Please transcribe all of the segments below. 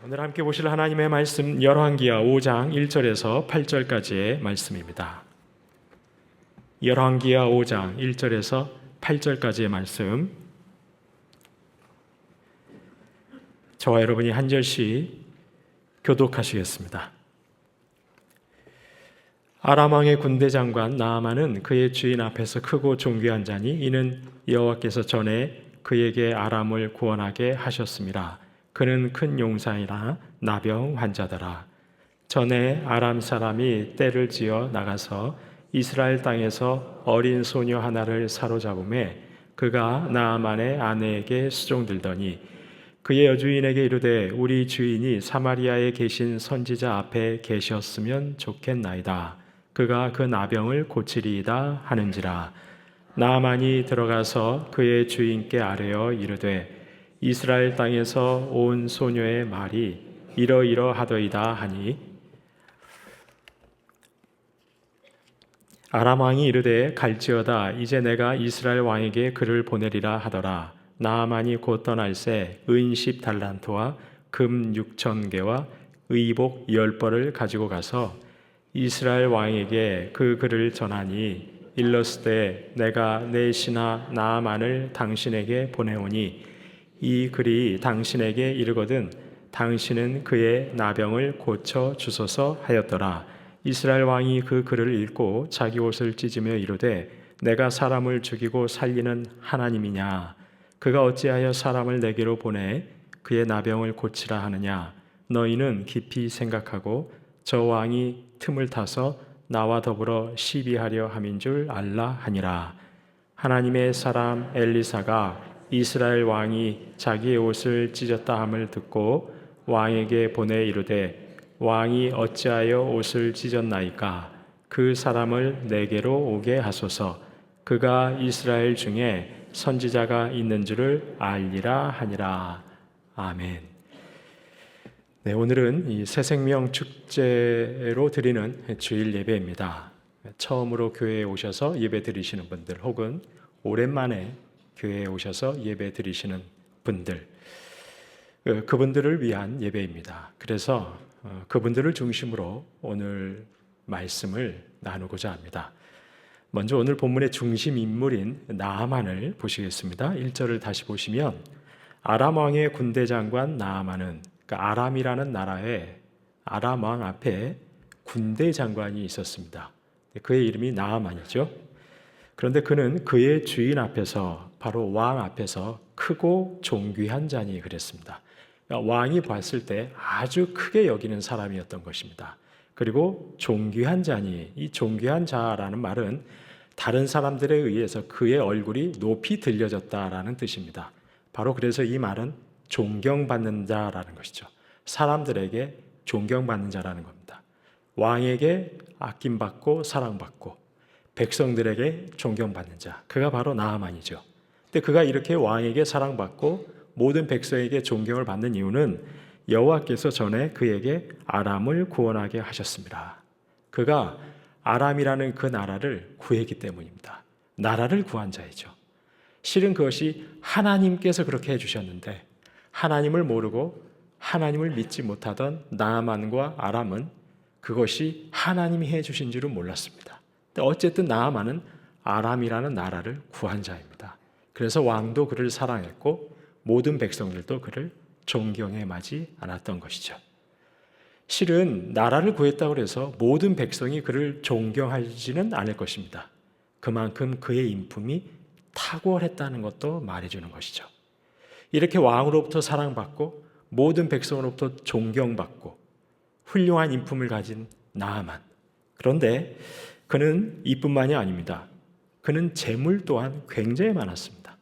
오늘 함께 보실 하나님의 말씀 열왕기하 5장 1절에서 8절까지의 말씀입니다. 열왕기하 5장 1절에서 8절까지의 말씀, 저와 여러분이 한 절씩 교독하시겠습니다. 아람 왕의 군대 장관 나아만은 그의 주인 앞에서 크고 존귀한 자니 이는 여호와께서 전에 그에게 아람을 구원하게 하셨습니다. 그는 큰 용사이나 나병 환자더라. 전에 아람 사람이 떼를 지어 나가서 이스라엘 땅에서 어린 소녀 하나를 사로잡음에 그가 나아만의 아내에게 수종들더니 그의 여주인에게 이르되 우리 주인이 사마리아에 계신 선지자 앞에 계셨으면 좋겠나이다. 그가 그 나병을 고치리이다 하는지라. 나아만이 들어가서 그의 주인께 아뢰어 이르되 이스라엘 땅에서 온 소녀의 말이 이러이러하더이다 하니 아람 왕이 이르되 갈지어다. 이제 내가 이스라엘 왕에게 그를 보내리라 하더라. 나아만이 곧 떠날새 은 10달란트와 금 6,000개와 의복 10벌을 가지고 가서 이스라엘 왕에게 그 글을 전하니 일렀으되 내가 내 신하 나아만을 당신에게 보내오니 이 글이 당신에게 이르거든 당신은 그의 나병을 고쳐 주소서 하였더라. 이스라엘 왕이 그 글을 읽고 자기 옷을 찢으며 이르되 내가 사람을 죽이고 살리는 하나님이냐? 그가 어찌하여 사람을 내게로 보내 그의 나병을 고치라 하느냐? 너희는 깊이 생각하고 저 왕이 틈을 타서 나와 더불어 시비하려 함인 줄 알라 하니라. 하나님의 사람 엘리사가 이스라엘 왕이 자기의 옷을 찢었다 함을 듣고 왕에게 보내 이르되 왕이 어찌하여 옷을 찢었나이까? 그 사람을 내게로 오게 하소서. 그가 이스라엘 중에 선지자가 있는 줄을 알리라 하니라. 아멘. 네, 오늘은 이 새생명 축제로 드리는 주일 예배입니다. 처음으로 교회에 오셔서 예배 드리시는 분들 혹은 오랜만에 교회에 오셔서 예배 드리시는 분들, 그분들을 위한 예배입니다. 그래서 그분들을 중심으로 오늘 말씀을 나누고자 합니다. 먼저 오늘 본문의 중심 인물인 나아만을 보시겠습니다. 1절을 다시 보시면 아람 왕의 군대 장관 나아만은, 그러니까 아람이라는 나라에 아람 왕 앞에 군대 장관이 있었습니다. 그의 이름이 나아만이죠. 그런데 그는 그의 주인 앞에서, 바로 왕 앞에서 크고 존귀한 자니 그랬습니다. 그러니까 왕이 봤을 때 아주 크게 여기는 사람이었던 것입니다. 그리고 존귀한 자니, 이 존귀한 자라는 말은 다른 사람들에 의해서 그의 얼굴이 높이 들려졌다라는 뜻입니다. 바로 그래서 이 말은 존경받는 자라는 것이죠. 사람들에게 존경받는 자라는 겁니다. 왕에게 아낌받고 사랑받고 백성들에게 존경받는 자, 그가 바로 나아만이죠. 근데 그가 이렇게 왕에게 사랑받고 모든 백성에게 존경을 받는 이유는 여호와께서 전에 그에게 아람을 구원하게 하셨습니다. 그가 아람이라는 그 나라를 구했기 때문입니다. 나라를 구한 자이죠. 실은 그것이 하나님께서 그렇게 해주셨는데 하나님을 모르고 하나님을 믿지 못하던 나아만과 아람은 그것이 하나님이 해주신 줄은 몰랐습니다. 어쨌든 나아만은 아람이라는 나라를 구한 자입니다. 그래서 왕도 그를 사랑했고 모든 백성들도 그를 존경해 마지 않았던 것이죠. 실은 나라를 구했다고 해서 모든 백성이 그를 존경하지는 않을 것입니다. 그만큼 그의 인품이 탁월했다는 것도 말해주는 것이죠. 이렇게 왕으로부터 사랑받고 모든 백성으로부터 존경받고 훌륭한 인품을 가진 나아만. 그런데 그는 이뿐만이 아닙니다. 그는 재물 또한 굉장히 많았습니다.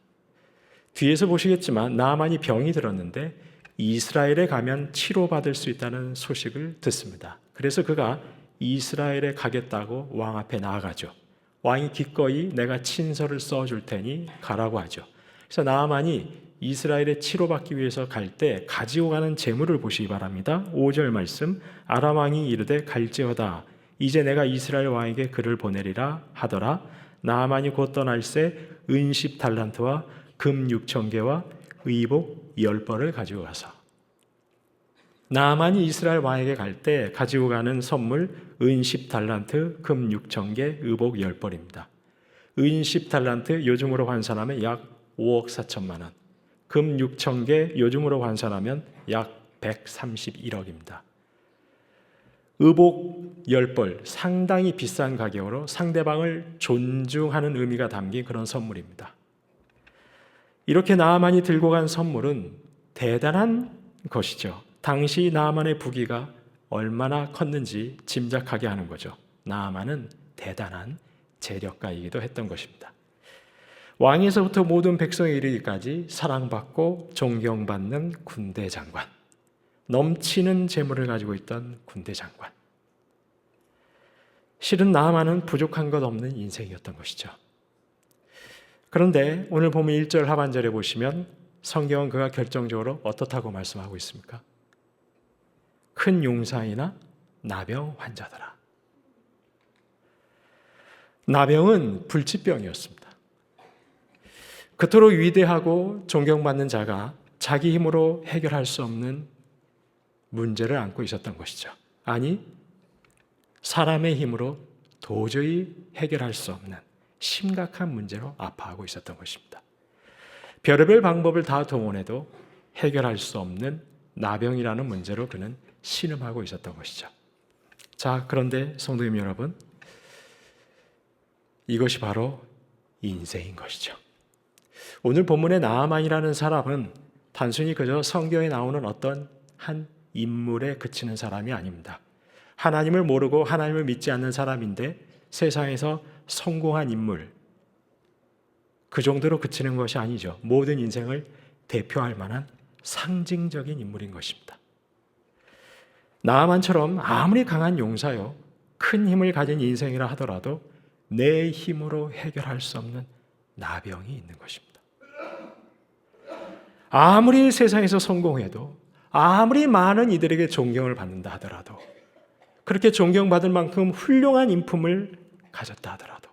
뒤에서 보시겠지만 나아만이 병이 들었는데 이스라엘에 가면 치료받을 수 있다는 소식을 듣습니다. 그래서 그가 이스라엘에 가겠다고 왕 앞에 나아가죠. 왕이 기꺼이 내가 친서를 써줄 테니 가라고 하죠. 그래서 나아만이 이스라엘에 치료받기 위해서 갈 때 가지고 가는 재물을 보시기 바랍니다. 5절 말씀, 아람 왕이 이르되 갈지어다. 이제 내가 이스라엘 왕에게 그를 보내리라 하더라. 나아만이 곧 떠날새 은 10달란트와 금 6,000개와 의복 10벌을 가지고 가서, 나만이 이스라엘 왕에게 갈 때 가지고 가는 선물 은 10달란트, 금 6,000개, 의복 10벌입니다. 은 10달란트 요즘으로 환산하면 약 5억 4천만 원, 금 6,000개 요즘으로 환산하면 약 131억입니다. 의복 10벌, 상당히 비싼 가격으로 상대방을 존중하는 의미가 담긴 그런 선물입니다. 이렇게 나아만이 들고 간 선물은 대단한 것이죠. 당시 나아만의 부귀가 얼마나 컸는지 짐작하게 하는 거죠. 나아만은 대단한 재력가이기도 했던 것입니다. 왕에서부터 모든 백성에 이르기까지 사랑받고 존경받는 군대 장관, 넘치는 재물을 가지고 있던 군대 장관. 실은 나아만은 부족한 것 없는 인생이었던 것이죠. 그런데 오늘 보면 1절 하반절에 보시면 성경은 그가 결정적으로 어떻다고 말씀하고 있습니까? 큰 용사이나 나병 환자더라. 나병은 불치병이었습니다. 그토록 위대하고 존경받는 자가 자기 힘으로 해결할 수 없는 문제를 안고 있었던 것이죠. 아니, 사람의 힘으로 도저히 해결할 수 없는 심각한 문제로 아파하고 있었던 것입니다. 별의별 방법을 다 동원해도 해결할 수 없는 나병이라는 문제로 그는 신음하고 있었던 것이죠. 자, 그런데 성도님 여러분, 이것이 바로 인생인 것이죠. 오늘 본문의 나아만이라는 사람은 단순히 그저 성경에 나오는 어떤 한 인물에 그치는 사람이 아닙니다. 하나님을 모르고 하나님을 믿지 않는 사람인데 세상에서 성공한 인물, 그 정도로 그치는 것이 아니죠. 모든 인생을 대표할 만한 상징적인 인물인 것입니다. 나아만처럼 아무리 강한 용사요, 큰 힘을 가진 인생이라 하더라도 내 힘으로 해결할 수 없는 나병이 있는 것입니다. 아무리 세상에서 성공해도, 아무리 많은 이들에게 존경을 받는다 하더라도, 그렇게 존경받을 만큼 훌륭한 인품을 가졌다 하더라도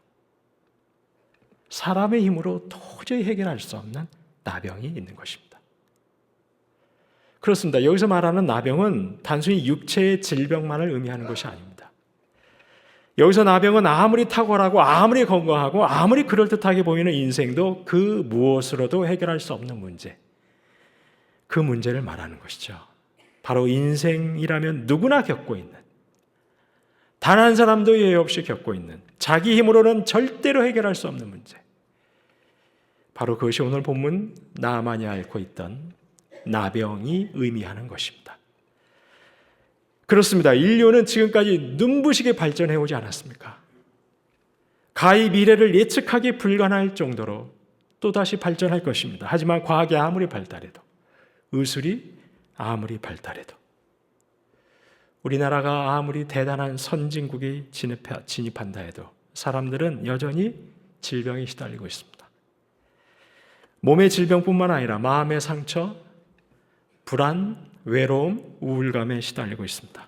사람의 힘으로 도저히 해결할 수 없는 나병이 있는 것입니다. 그렇습니다. 여기서 말하는 나병은 단순히 육체의 질병만을 의미하는 것이 아닙니다. 여기서 나병은 아무리 탁월하고 아무리 건강하고 아무리 그럴듯하게 보이는 인생도 그 무엇으로도 해결할 수 없는 문제, 그 문제를 말하는 것이죠. 바로 인생이라면 누구나 겪고 있는, 단 한 사람도 예외 없이 겪고 있는, 자기 힘으로는 절대로 해결할 수 없는 문제, 바로 그것이 오늘 본문 나아만이 앓고 있던 나병이 의미하는 것입니다. 그렇습니다. 인류는 지금까지 눈부시게 발전해오지 않았습니까? 가히 미래를 예측하기 불가능할 정도로 또다시 발전할 것입니다. 하지만 과학이 아무리 발달해도, 의술이 아무리 발달해도, 우리나라가 아무리 대단한 선진국이 진입한다 해도 사람들은 여전히 질병에 시달리고 있습니다. 몸의 질병뿐만 아니라 마음의 상처, 불안, 외로움, 우울감에 시달리고 있습니다.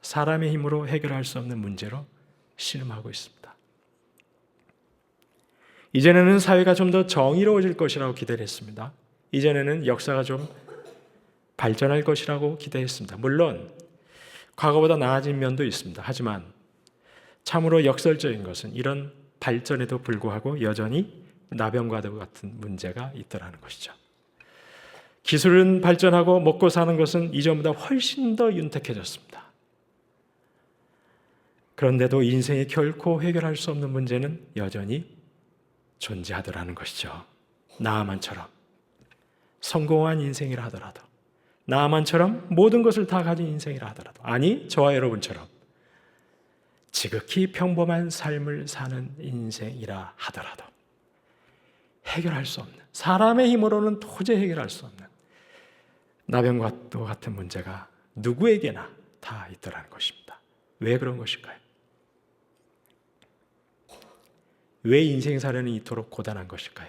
사람의 힘으로 해결할 수 없는 문제로 신음하고 있습니다. 이전에는 사회가 좀 더 정의로워질 것이라고 기대를 했습니다. 이전에는 역사가 좀 발전할 것이라고 기대했습니다. 물론 과거보다 나아진 면도 있습니다. 하지만 참으로 역설적인 것은 이런 발전에도 불구하고 여전히 나병과 같은 문제가 있더라는 것이죠. 기술은 발전하고 먹고 사는 것은 이전보다 훨씬 더 윤택해졌습니다. 그런데도 인생이 결코 해결할 수 없는 문제는 여전히 존재하더라는 것이죠. 나아만처럼 성공한 인생이라 하더라도, 나아만처럼 모든 것을 다 가진 인생이라 하더라도, 아니 저와 여러분처럼 지극히 평범한 삶을 사는 인생이라 하더라도 해결할 수 없는, 사람의 힘으로는 도저히 해결할 수 없는 나병과 같은 문제가 누구에게나 다 있더라는 것입니다. 왜 그런 것일까요? 왜 인생살이는 이토록 고단한 것일까요?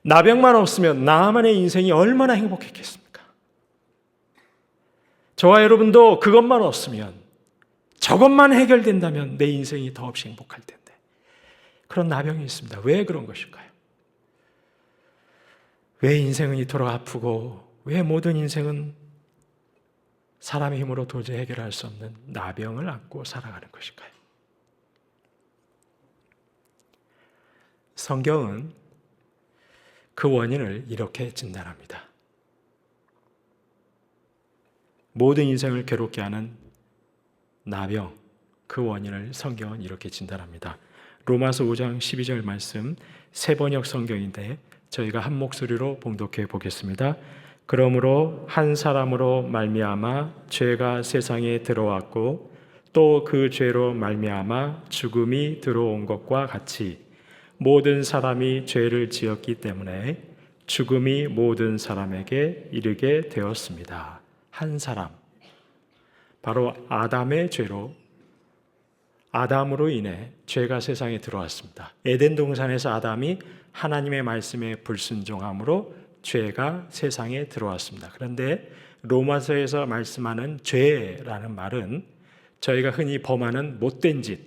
나병만 없으면 나만의 인생이 얼마나 행복했겠습니까? 저와 여러분도 그것만 없으면, 저것만 해결된다면 내 인생이 더없이 행복할 텐데 그런 나병이 있습니다. 왜 그런 것일까요? 왜 인생은 이토록 아프고 왜 모든 인생은 사람의 힘으로 도저히 해결할 수 없는 나병을 안고 살아가는 것일까요? 성경은 그 원인을 이렇게 진단합니다. 모든 인생을 괴롭게 하는 나병, 그 원인을 성경은 이렇게 진단합니다. 로마서 5장 12절 말씀, 세번역 성경인데 저희가 한 목소리로 봉독해 보겠습니다. 그러므로 한 사람으로 말미암아 죄가 세상에 들어왔고 또 그 죄로 말미암아 죽음이 들어온 것과 같이 모든 사람이 죄를 지었기 때문에 죽음이 모든 사람에게 이르게 되었습니다. 한 사람, 바로 아담의 죄로, 아담으로 인해 죄가 세상에 들어왔습니다. 에덴 동산에서 아담이 하나님의 말씀에 불순종함으로 죄가 세상에 들어왔습니다. 그런데 로마서에서 말씀하는 죄라는 말은 저희가 흔히 범하는 못된 짓,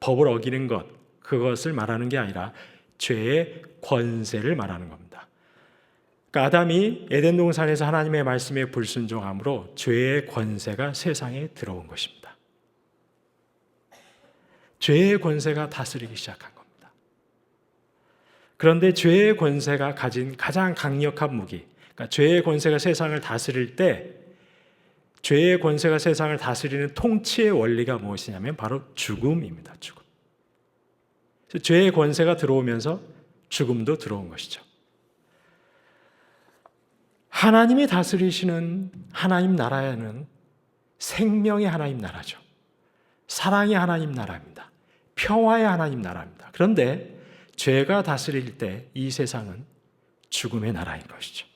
법을 어기는 것, 그것을 말하는 게 아니라 죄의 권세를 말하는 겁니다. 그러니까 아담이 에덴 동산에서 하나님의 말씀에 불순종함으로 죄의 권세가 세상에 들어온 것입니다. 죄의 권세가 다스리기 시작한 겁니다. 그런데 죄의 권세가 가진 가장 강력한 무기, 그러니까 죄의 권세가 세상을 다스릴 때 죄의 권세가 세상을 다스리는 통치의 원리가 무엇이냐면 바로 죽음입니다. 죽음. 그래서 죄의 권세가 들어오면서 죽음도 들어온 것이죠. 하나님이 다스리시는 하나님 나라에는 생명의 하나님 나라죠. 사랑의 하나님 나라입니다. 평화의 하나님 나라입니다. 그런데 죄가 다스릴 때 이 세상은 죽음의 나라인 것이죠.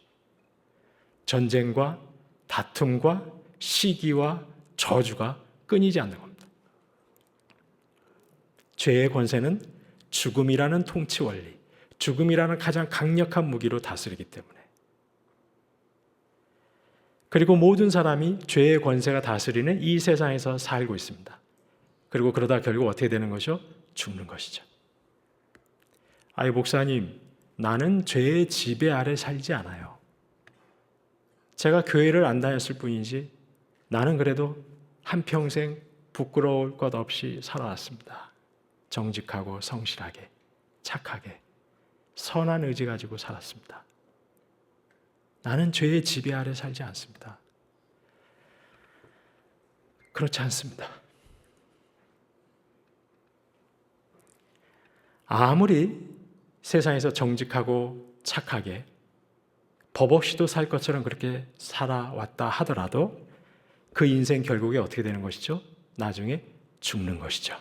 전쟁과 다툼과 시기와 저주가 끊이지 않는 겁니다. 죄의 권세는 죽음이라는 통치 원리, 죽음이라는 가장 강력한 무기로 다스리기 때문에, 그리고 모든 사람이 죄의 권세가 다스리는 이 세상에서 살고 있습니다. 그리고 그러다 결국 어떻게 되는 것이죠? 죽는 것이죠. 아이 목사님, 나는 죄의 지배 아래 살지 않아요. 제가 교회를 안 다녔을 뿐이지 나는 그래도 한평생 부끄러울 것 없이 살아왔습니다. 정직하고 성실하게, 착하게, 선한 의지 가지고 살았습니다. 나는 죄의 지배 아래 살지 않습니다. 그렇지 않습니다. 아무리 세상에서 정직하고 착하게 법 없이도 살 것처럼 그렇게 살아왔다 하더라도 그 인생 결국에 어떻게 되는 것이죠? 나중에 죽는 것이죠.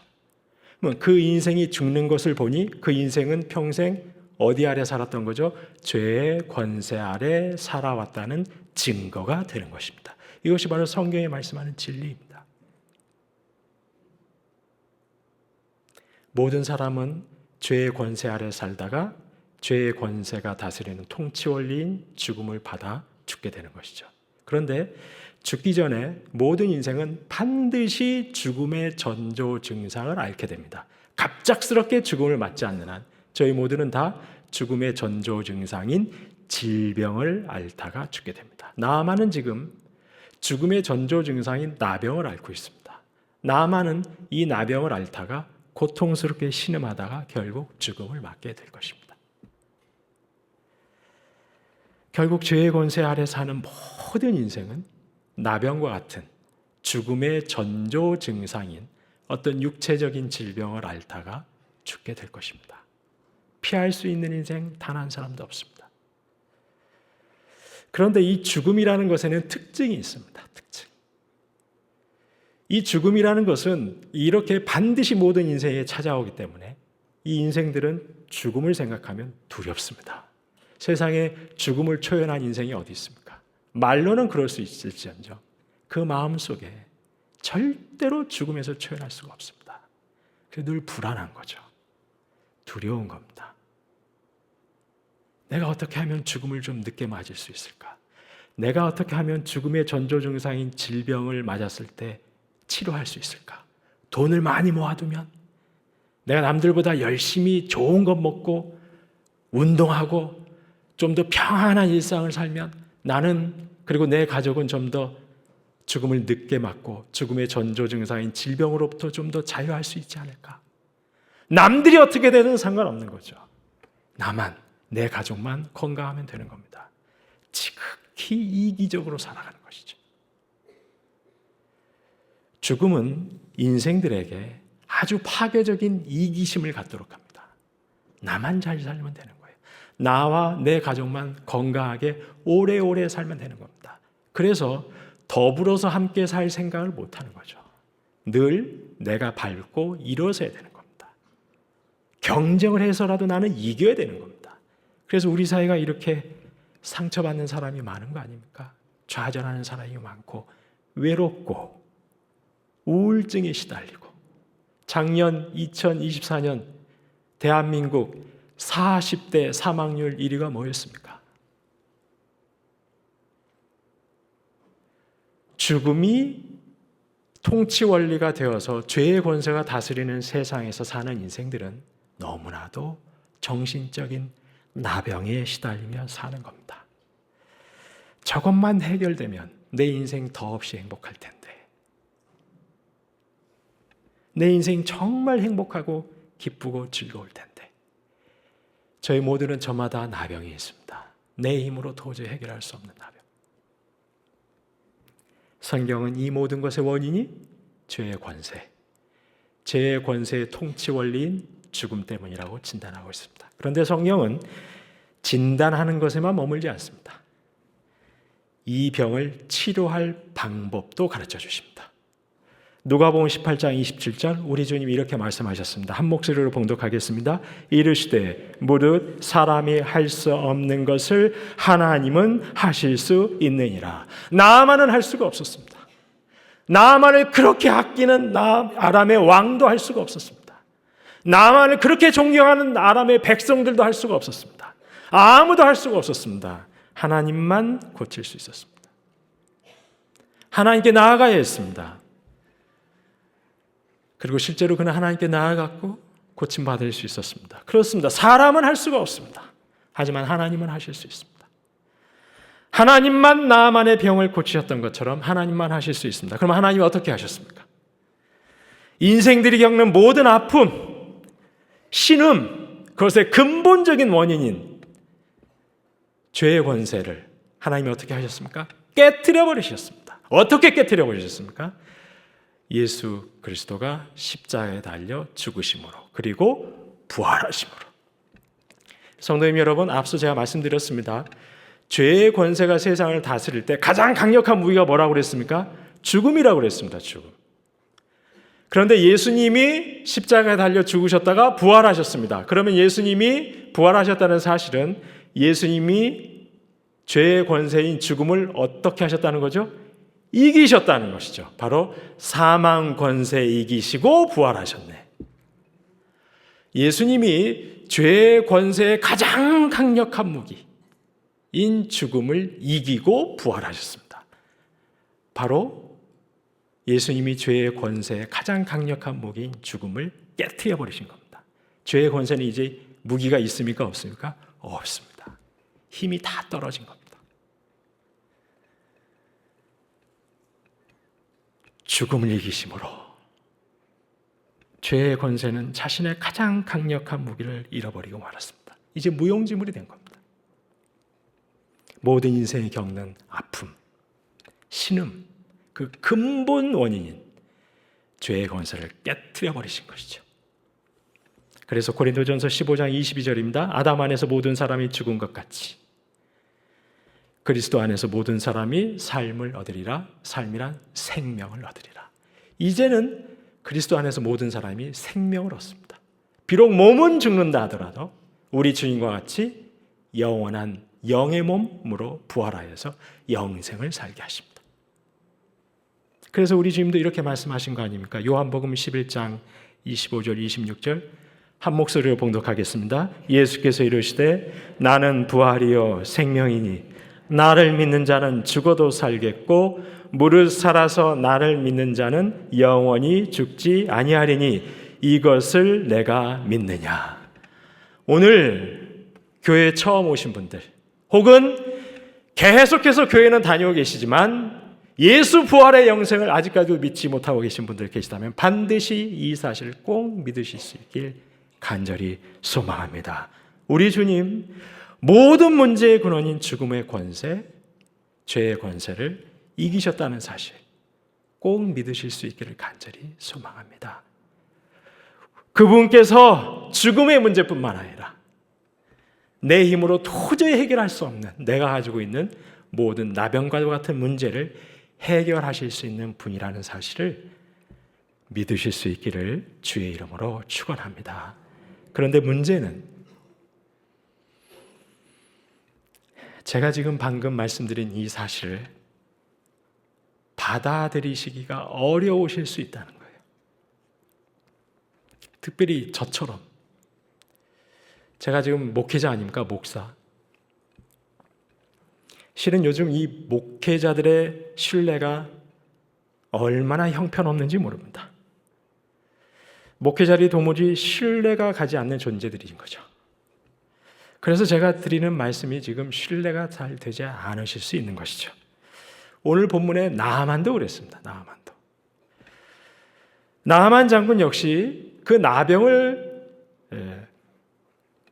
그 인생이 죽는 것을 보니 그 인생은 평생 어디 아래 살았던 거죠? 죄의 권세 아래 살아왔다는 증거가 되는 것입니다. 이것이 바로 성경에 말씀하는 진리입니다. 모든 사람은 죄의 권세 아래 살다가 죄의 권세가 다스리는 통치 원리인 죽음을 받아 죽게 되는 것이죠. 그런데 죽기 전에 모든 인생은 반드시 죽음의 전조 증상을 앓게 됩니다. 갑작스럽게 죽음을 맞지 않는 한 저희 모두는 다 죽음의 전조 증상인 질병을 앓다가 죽게 됩니다. 나아만은 지금 죽음의 전조 증상인 나병을 앓고 있습니다. 나아만은 이 나병을 앓다가 고통스럽게 신음하다가 결국 죽음을 맞게 될 것입니다. 결국 죄의 권세 아래 사는 모든 인생은 나병과 같은 죽음의 전조 증상인 어떤 육체적인 질병을 앓다가 죽게 될 것입니다. 피할 수 있는 인생 단 한 사람도 없습니다. 그런데 이 죽음이라는 것에는 특징이 있습니다. 특징. 이 죽음이라는 것은 이렇게 반드시 모든 인생에 찾아오기 때문에 이 인생들은 죽음을 생각하면 두렵습니다. 세상에 죽음을 초연한 인생이 어디 있습니까? 말로는 그럴 수 있을지언정 그 마음속에 절대로 죽음에서 초연할 수가 없습니다. 그래서 늘 불안한 거죠. 두려운 겁니다. 내가 어떻게 하면 죽음을 좀 늦게 맞을 수 있을까? 내가 어떻게 하면 죽음의 전조 증상인 질병을 맞았을 때 치료할 수 있을까? 돈을 많이 모아두면, 내가 남들보다 열심히 좋은 것 먹고 운동하고 좀 더 평안한 일상을 살면 나는, 그리고 내 가족은 좀 더 죽음을 늦게 맞고 죽음의 전조 증상인 질병으로부터 좀 더 자유할 수 있지 않을까? 남들이 어떻게 되든 상관없는 거죠. 나만, 내 가족만 건강하면 되는 겁니다. 지극히 이기적으로 살아가는 것이죠. 죽음은 인생들에게 아주 파괴적인 이기심을 갖도록 합니다. 나만 잘 살면 되는 거예요. 나와 내 가족만 건강하게 오래오래 살면 되는 겁니다. 그래서 더불어서 함께 살 생각을 못하는 거죠. 늘 내가 밟고 일어서야 되는 겁니다. 경쟁을 해서라도 나는 이겨야 되는 겁니다. 그래서 우리 사회가 이렇게 상처받는 사람이 많은 거 아닙니까? 좌절하는 사람이 많고 외롭고 우울증에 시달리고, 작년 2024년 대한민국 40대 사망률 1위가 뭐였습니까? 죽음이 통치 원리가 되어서 죄의 권세가 다스리는 세상에서 사는 인생들은 너무나도 정신적인 나병에 시달리며 사는 겁니다. 저것만 해결되면 내 인생 더없이 행복할 텐데, 내 인생 정말 행복하고 기쁘고 즐거울 텐데, 저희 모두는 저마다 나병이 있습니다. 내 힘으로 도저히 해결할 수 없는 나병. 성경은 이 모든 것의 원인이 죄의 권세, 죄의 권세의 통치 원리인 죽음 때문이라고 진단하고 있습니다. 그런데 성경은 진단하는 것에만 머물지 않습니다. 이 병을 치료할 방법도 가르쳐 주십니다. 누가복음 18장 27절 우리 주님이 이렇게 말씀하셨습니다. 한 목소리로 봉독하겠습니다. 이르시되 무릇 사람이 할 수 없는 것을 하나님은 하실 수 있느니라. 나아만은 할 수가 없었습니다. 나아만을 그렇게 아끼는 아람의 왕도 할 수가 없었습니다. 나아만을 그렇게 존경하는 아람의 백성들도 할 수가 없었습니다. 아무도 할 수가 없었습니다. 하나님만 고칠 수 있었습니다. 하나님께 나아가야 했습니다. 그리고 실제로 그는 하나님께 나아갔고 고침받을 수 있었습니다. 그렇습니다. 사람은 할 수가 없습니다. 하지만 하나님은 하실 수 있습니다. 하나님만 나만의 병을 고치셨던 것처럼 하나님만 하실 수 있습니다. 그럼 하나님이 어떻게 하셨습니까? 인생들이 겪는 모든 아픔, 신음, 그것의 근본적인 원인인 죄의 권세를 하나님이 어떻게 하셨습니까? 깨트려 버리셨습니다. 어떻게 깨트려 버리셨습니까? 예수 그리스도가 십자가에 달려 죽으심으로, 그리고 부활하심으로. 성도님 여러분, 앞서 제가 말씀드렸습니다. 죄의 권세가 세상을 다스릴 때 가장 강력한 무기가 뭐라고 그랬습니까? 죽음이라고 그랬습니다. 죽음. 그런데 예수님이 십자가에 달려 죽으셨다가 부활하셨습니다. 그러면 예수님이 부활하셨다는 사실은 예수님이 죄의 권세인 죽음을 어떻게 하셨다는 거죠? 이기셨다는 것이죠. 바로 사망 권세 이기시고 부활하셨네. 예수님이 죄의 권세의 가장 강력한 무기인 죽음을 이기고 부활하셨습니다. 바로 예수님이 죄의 권세의 가장 강력한 무기인 죽음을 깨트려 버리신 겁니다. 죄의 권세는 이제 무기가 있습니까? 없습니까? 없습니다. 힘이 다 떨어진 겁니다. 죽음을 이기심으로 죄의 권세는 자신의 가장 강력한 무기를 잃어버리고 말았습니다. 이제 무용지물이 된 겁니다. 모든 인생이 겪는 아픔, 신음, 그 근본 원인인 죄의 권세를 깨트려 버리신 것이죠. 그래서 고린도전서 15장 22절입니다. 아담 안에서 모든 사람이 죽은 것 같이 그리스도 안에서 모든 사람이 삶을 얻으리라. 삶이란 생명을 얻으리라. 이제는 그리스도 안에서 모든 사람이 생명을 얻습니다. 비록 몸은 죽는다 하더라도 우리 주님과 같이 영원한 영의 몸으로 부활하여서 영생을 살게 하십니다. 그래서 우리 주님도 이렇게 말씀하신 거 아닙니까? 요한복음 11장 25절 26절 한 목소리로 봉독하겠습니다. 예수께서 이르시되 나는 부활이요 생명이니 나를 믿는 자는 죽어도 살겠고 무릇 살아서 나를 믿는 자는 영원히 죽지 아니하리니 이것을 내가 믿느냐. 오늘 교회에 처음 오신 분들 혹은 계속해서 교회는 다니고 계시지만 예수 부활의 영생을 아직까지도 믿지 못하고 계신 분들 계시다면 반드시 이 사실을 꼭 믿으실 수 있길 간절히 소망합니다. 우리 주님 모든 문제의 근원인 죽음의 권세, 죄의 권세를 이기셨다는 사실 꼭 믿으실 수 있기를 간절히 소망합니다. 그분께서 죽음의 문제뿐만 아니라 내 힘으로 도저히 해결할 수 없는 내가 가지고 있는 모든 나병과 같은 문제를 해결하실 수 있는 분이라는 사실을 믿으실 수 있기를 주의 이름으로 축원합니다. 그런데 문제는 제가 지금 방금 말씀드린 이 사실을 받아들이시기가 어려우실 수 있다는 거예요. 특별히 저처럼 제가 지금 목회자 아닙니까? 목사. 실은 요즘 이 목회자들의 신뢰가 얼마나 형편없는지 모릅니다. 목회자들이 도무지 신뢰가 가지 않는 존재들인 거죠. 그래서 제가 드리는 말씀이 지금 신뢰가 잘 되지 않으실 수 있는 것이죠. 오늘 본문에 나아만도 그랬습니다. 나아만 장군 역시 그 나병을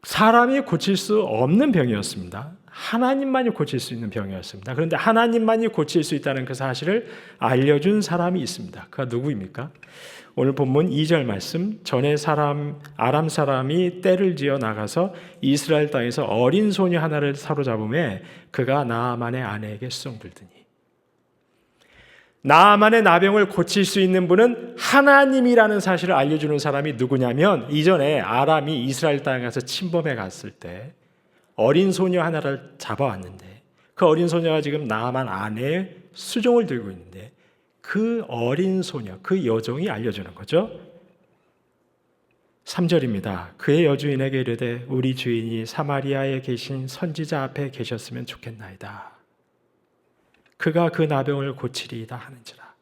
사람이 고칠 수 없는 병이었습니다. 하나님만이 고칠 수 있는 병이었습니다. 그런데 하나님만이 고칠 수 있다는 그 사실을 알려준 사람이 있습니다. 그가 누구입니까? 오늘 본문 2절 말씀, 전에 아람 사람이 떼를 지어 나가서 이스라엘 땅에서 어린 소녀 하나를 사로잡음에 그가 나아만의 아내에게 수종들더니. 나아만의 나병을 고칠 수 있는 분은 하나님이라는 사실을 알려주는 사람이 누구냐면, 이전에 아람이 이스라엘 땅에 가서 침범해 갔을 때 어린 소녀 하나를 잡아왔는데 그 어린 소녀가 지금 나아만 아내의 수종을 들고 있는데 그 어린 소녀, 그 여종이 알려주는 거죠. 3절입니다. 그의 여주인에게 이르되 우리 주인이 사마리아에 계신 선지자 앞에 계셨으면 좋겠나이다. 그가 그 나병을 고치리이다 하는지라.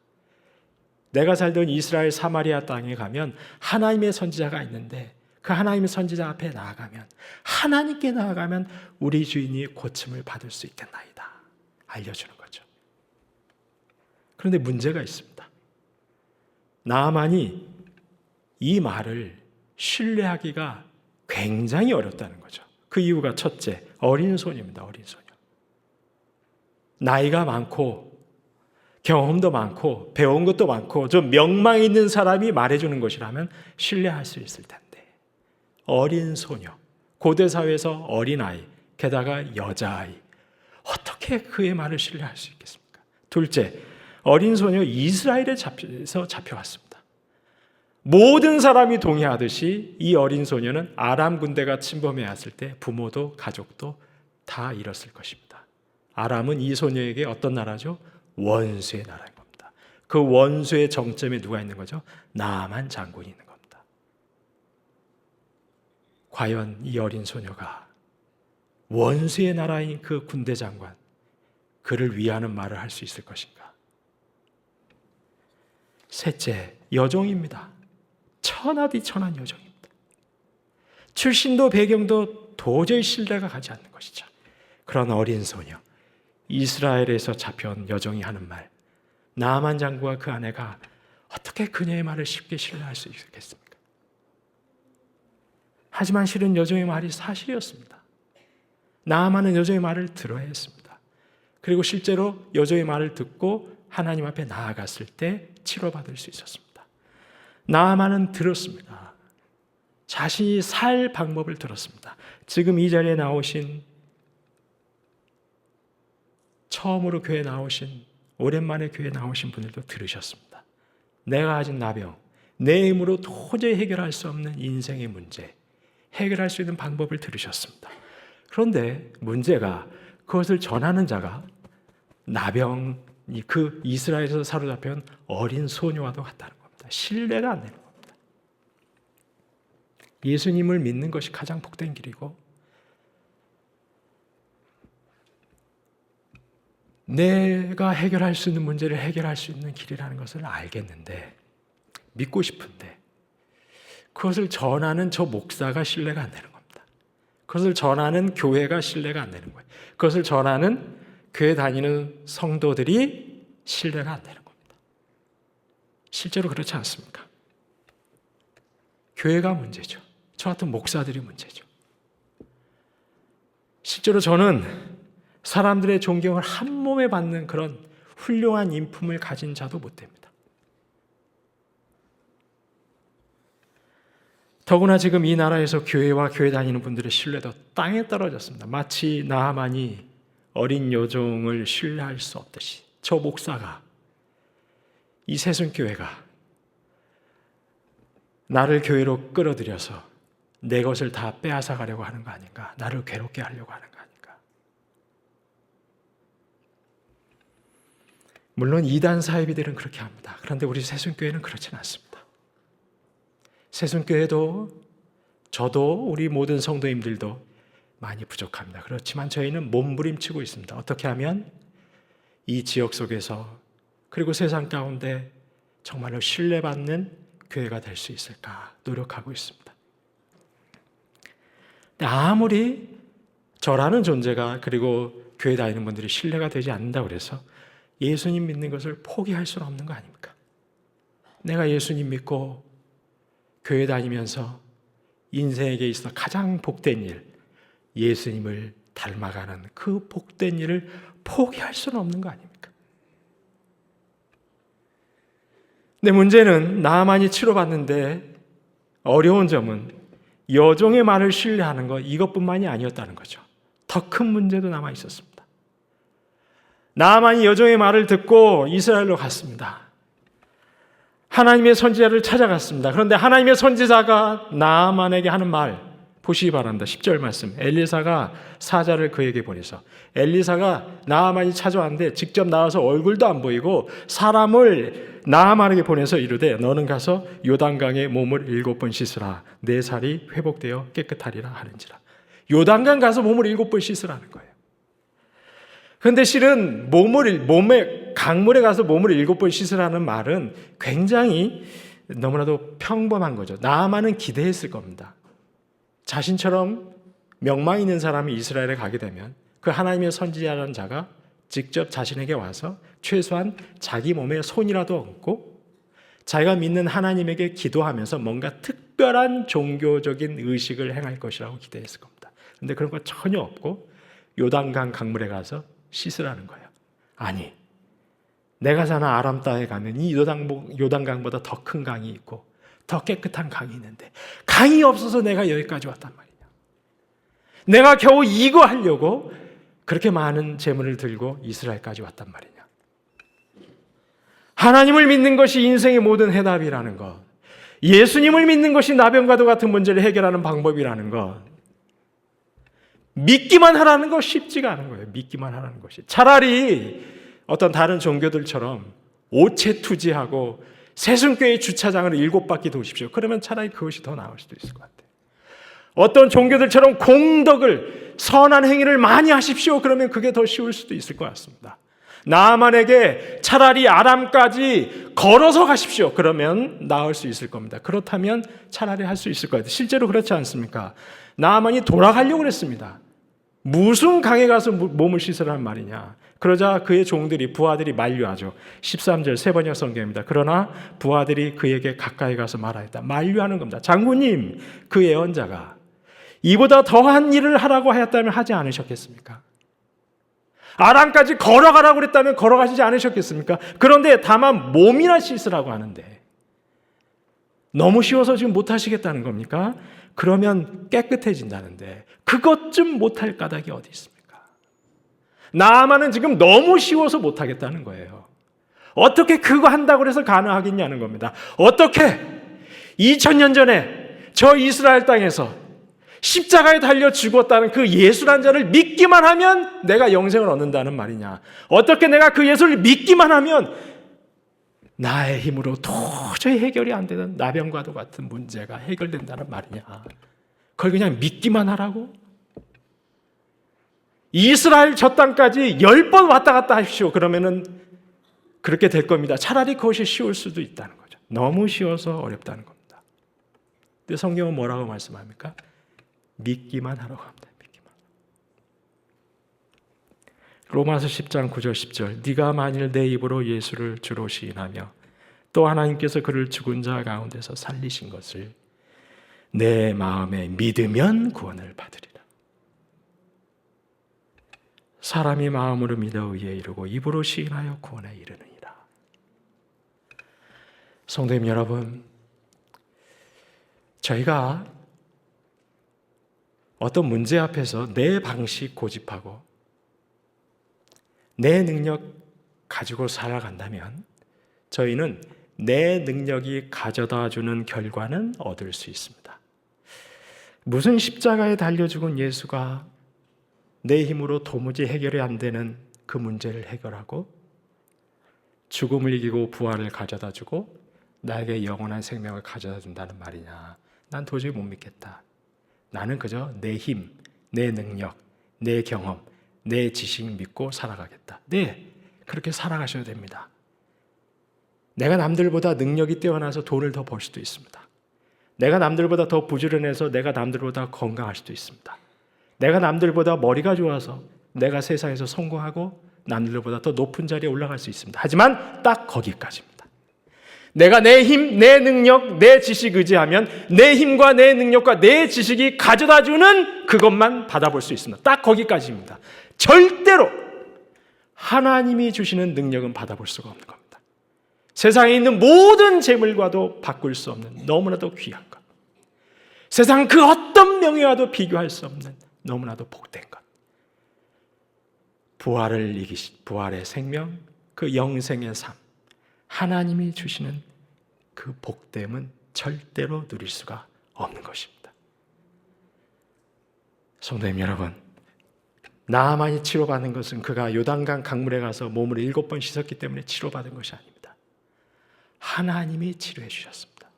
내가 살던 이스라엘 사마리아 땅에 가면 하나님의 선지자가 있는데 그 하나님의 선지자 앞에 나아가면, 하나님께 나아가면 우리 주인이 고침을 받을 수 있겠나이다. 알려주는 거죠. 그런데 문제가 있습니다. 나아만이 이 말을 신뢰하기가 굉장히 어렵다는 거죠. 그 이유가 첫째, 어린 소녀입니다. 어린 소녀. 나이가 많고 경험도 많고 배운 것도 많고 좀 명망 있는 사람이 말해주는 것이라면 신뢰할 수 있을 텐데, 어린 소녀, 고대 사회에서 어린아이, 게다가 여자아이, 어떻게 그의 말을 신뢰할 수 있겠습니까? 둘째, 어린 소녀 이스라엘에 잡혀왔습니다. 모든 사람이 동의하듯이 이 어린 소녀는 아람 군대가 침범해 왔을 때 부모도 가족도 다 잃었을 것입니다. 아람은 이 소녀에게 어떤 나라죠? 원수의 나라인 겁니다. 그 원수의 정점에 누가 있는 거죠? 나아만 장군이 있는 겁니다. 과연 이 어린 소녀가 원수의 나라인 그 군대 장관, 그를 위하는 말을 할 수 있을 것인가? 셋째, 여종입니다. 천하디천한 여종입니다. 출신도 배경도 도저히 신뢰가 가지 않는 것이죠. 그런 어린 소녀, 이스라엘에서 잡혀온 여종이 하는 말, 나아만 장군과 그 아내가 어떻게 그녀의 말을 쉽게 신뢰할 수 있겠습니까? 하지만 실은 여종의 말이 사실이었습니다. 나아만은 여종의 말을 들어야 했습니다. 그리고 실제로 여종의 말을 듣고 하나님 앞에 나아갔을 때 치료받을 수 있었습니다. 나아만은 들었습니다. 자신이 살 방법을 들었습니다. 지금 이 자리에 나오신, 처음으로 교회에 나오신, 오랜만에 교회에 나오신 분들도 들으셨습니다. 내가 가진 나병, 내 힘으로 도저히 해결할 수 없는 인생의 문제, 해결할 수 있는 방법을 들으셨습니다. 그런데 문제가 그것을 전하는 자가 나병이 그 이스라엘에서 사로잡혀온 어린 소녀와도 같다는 겁니다. 신뢰가 안 되는 겁니다. 예수님을 믿는 것이 가장 복된 길이고, 내가 해결할 수 있는 문제를 해결할 수 있는 길이라는 것을 알겠는데, 믿고 싶은데 그것을 전하는 저 목사가 신뢰가 안 되는 겁니다. 그것을 전하는 교회가 신뢰가 안 되는 거예요. 그것을 전하는 교회 다니는 성도들이 신뢰가 안 되는 겁니다. 실제로 그렇지 않습니까? 교회가 문제죠. 저 같은 목사들이 문제죠. 실제로 저는 사람들의 존경을 한 몸에 받는 그런 훌륭한 인품을 가진 자도 못 됩니다. 더구나 지금 이 나라에서 교회와 교회 다니는 분들의 신뢰도 땅에 떨어졌습니다. 마치 나하만이 어린 여종을 신뢰할 수 없듯이 저 목사가, 이 새순교회가 나를 교회로 끌어들여서 내 것을 다 빼앗아 가려고 하는 거 아닌가? 나를 괴롭게 하려고 하는 거 아닌가? 물론 이단 사이비들은 그렇게 합니다. 그런데 우리 새순교회는 그렇지는 않습니다. 새순교회도 저도 우리 모든 성도님들도 많이 부족합니다. 그렇지만 저희는 몸부림치고 있습니다. 어떻게 하면 이 지역 속에서 그리고 세상 가운데 정말로 신뢰받는 교회가 될 수 있을까 노력하고 있습니다. 근데 아무리 저라는 존재가 그리고 교회 다니는 분들이 신뢰가 되지 않는다고 그래서 예수님 믿는 것을 포기할 수는 없는 거 아닙니까? 내가 예수님 믿고 교회 다니면서 인생에게 있어 가장 복된 일, 예수님을 닮아가는 그 복된 일을 포기할 수는 없는 거 아닙니까? 근데 문제는 나만이 치료받는데 어려운 점은 여종의 말을 신뢰하는 것 이것뿐만이 아니었다는 거죠. 더 큰 문제도 남아 있었습니다. 나만이 여종의 말을 듣고 이스라엘로 갔습니다. 하나님의 선지자를 찾아갔습니다. 그런데 하나님의 선지자가 나만에게 하는 말 보시기 바랍니다. 10절 말씀. 엘리사가 사자를 그에게 보내서 엘리사가 나만이 찾아왔는데 직접 나와서 얼굴도 안 보이고 사람을 나만에게 보내서 이르되 너는 가서 요단강에 몸을 7번 씻으라. 내 살이 회복되어 깨끗하리라 하는지라. 요단강 가서 몸을 7번 씻으라는 거예요. 그런데 실은 몸에 강물에 가서 몸을 7번 씻으라는 말은 굉장히 너무나도 평범한 거죠. 나만은 기대했을 겁니다. 자신처럼 명망 있는 사람이 이스라엘에 가게 되면 그 하나님의 선지자라는 자가 직접 자신에게 와서 최소한 자기 몸에 손이라도 얹고 자기가 믿는 하나님에게 기도하면서 뭔가 특별한 종교적인 의식을 행할 것이라고 기대했을 겁니다. 그런데 그런 거 전혀 없고 요단강 강물에 가서 씻으라는 거예요. 아니, 내가 사는 아람 땅에 가면 이 요단강보다 더 큰 강이 있고 더 깨끗한 강이 있는데 강이 없어서 내가 여기까지 왔단 말이냐. 내가 겨우 이거 하려고 그렇게 많은 재물을 들고 이스라엘까지 왔단 말이냐. 하나님을 믿는 것이 인생의 모든 해답이라는 것, 예수님을 믿는 것이 나병과도 같은 문제를 해결하는 방법이라는 것, 믿기만 하라는 거 쉽지가 않은 거예요. 믿기만 하라는 것이. 차라리 어떤 다른 종교들처럼 오체투지하고 새순교회 주차장을 7바퀴 도십시오. 그러면 차라리 그것이 더 나을 수도 있을 것 같아요. 어떤 종교들처럼 공덕을, 선한 행위를 많이 하십시오. 그러면 그게 더 쉬울 수도 있을 것 같습니다. 나만에게 차라리 아람까지 걸어서 가십시오. 그러면 나을 수 있을 겁니다. 그렇다면 차라리 할 수 있을 것 같아요. 실제로 그렇지 않습니까? 나만이 돌아가려고 했습니다. 무슨 강에 가서 몸을 씻으라는 말이냐. 그러자 그의 종들이, 부하들이 만류하죠. 13절 세번역 성경입니다. 그러나 부하들이 그에게 가까이 가서 말하였다. 만류하는 겁니다. 장군님, 그 예언자가 이보다 더한 일을 하라고 하였다면 하지 않으셨겠습니까? 아람까지 걸어가라고 그랬다면 걸어가시지 않으셨겠습니까? 그런데 다만 몸이나 씻으라고 하는데 너무 쉬워서 지금 못하시겠다는 겁니까? 그러면 깨끗해진다는데 그것 좀 못할 까닭이 어디 있습니까? 나만은 지금 너무 쉬워서 못하겠다는 거예요. 어떻게 그거 한다고 해서 가능하겠냐는 겁니다. 어떻게 2000년 전에 저 이스라엘 땅에서 십자가에 달려 죽었다는 그 예수란 자를 믿기만 하면 내가 영생을 얻는다는 말이냐. 어떻게 내가 그 예수를 믿기만 하면 나의 힘으로 도저히 해결이 안 되는 나병과도 같은 문제가 해결된다는 말이냐. 그걸 그냥 믿기만 하라고? 이스라엘 저 땅까지 10번 왔다 갔다 하십시오. 그러면은 그렇게 될 겁니다. 차라리 그것이 쉬울 수도 있다는 거죠. 너무 쉬워서 어렵다는 겁니다. 근데 성경은 뭐라고 말씀합니까? 믿기만 하라고 합니다. 믿기만. 로마서 10장 9절 10절 네가 만일 내 입으로 예수를 주로 시인하며 또 하나님께서 그를 죽은 자 가운데서 살리신 것을 내 마음에 믿으면 구원을 받으리라. 사람이 마음으로 믿어 의에 이르고 입으로 시인하여 구원에 이르느니라. 성도님 여러분, 저희가 어떤 문제 앞에서 내 방식 고집하고 내 능력 가지고 살아간다면 저희는 내 능력이 가져다 주는 결과는 얻을 수 있습니다. 무슨 십자가에 달려 죽은 예수가 내 힘으로 도무지 해결이 안 되는 그 문제를 해결하고 죽음을 이기고 부활을 가져다 주고 나에게 영원한 생명을 가져다 준다는 말이냐? 난 도저히 못 믿겠다. 나는 그저 내 힘, 내 능력, 내 경험, 내 지식 믿고 살아가겠다. 네, 그렇게 살아가셔야 됩니다. 내가 남들보다 능력이 뛰어나서 돈을 더 벌 수도 있습니다. 내가 남들보다 더 부지런해서 내가 남들보다 건강할 수도 있습니다. 내가 남들보다 머리가 좋아서 내가 세상에서 성공하고 남들보다 더 높은 자리에 올라갈 수 있습니다. 하지만 딱 거기까지입니다. 내가 내 힘, 내 능력, 내 지식 의지하면 내 힘과 내 능력과 내 지식이 가져다주는 그것만 받아볼 수 있습니다. 딱 거기까지입니다. 절대로 하나님이 주시는 능력은 받아볼 수가 없는 겁니다. 세상에 있는 모든 재물과도 바꿀 수 없는 너무나도 귀한 것, 세상 그 어떤 명예와도 비교할 수 없는 너무나도 복된 것, 부활을 이기신 부활의 생명, 그 영생의 삶, 하나님이 주시는 그 복됨은 절대로 누릴 수가 없는 것입니다. 성도님 여러분, 나아만이 치료받는 것은 그가 요단강 강물에 가서 몸을 7번 씻었기 때문에 치료받은 것이 아닙니다. 하나님이 치료해 주셨습니다.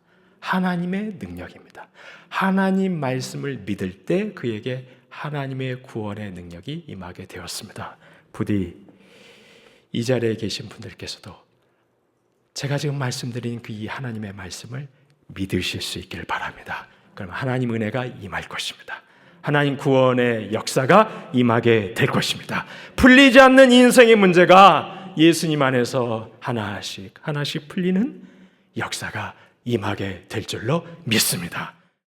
하나님의 능력입니다. 하나님 말씀을 믿을 때 그에게 하나님의 구원의 능력이 임하게 되었습니다. 부디 이 자리에 계신 분들께서도 제가 지금 말씀드린 그 이 하나님의 말씀을 믿으실 수 있기를 바랍니다. 그럼 하나님 은혜가 임할 것입니다. 하나님 구원의 역사가 임하게 될 것입니다. 풀리지 않는 인생의 문제가 예수님 안에서 하나씩 하나씩 풀리는 역사가 임하게 될 줄로 믿습니다.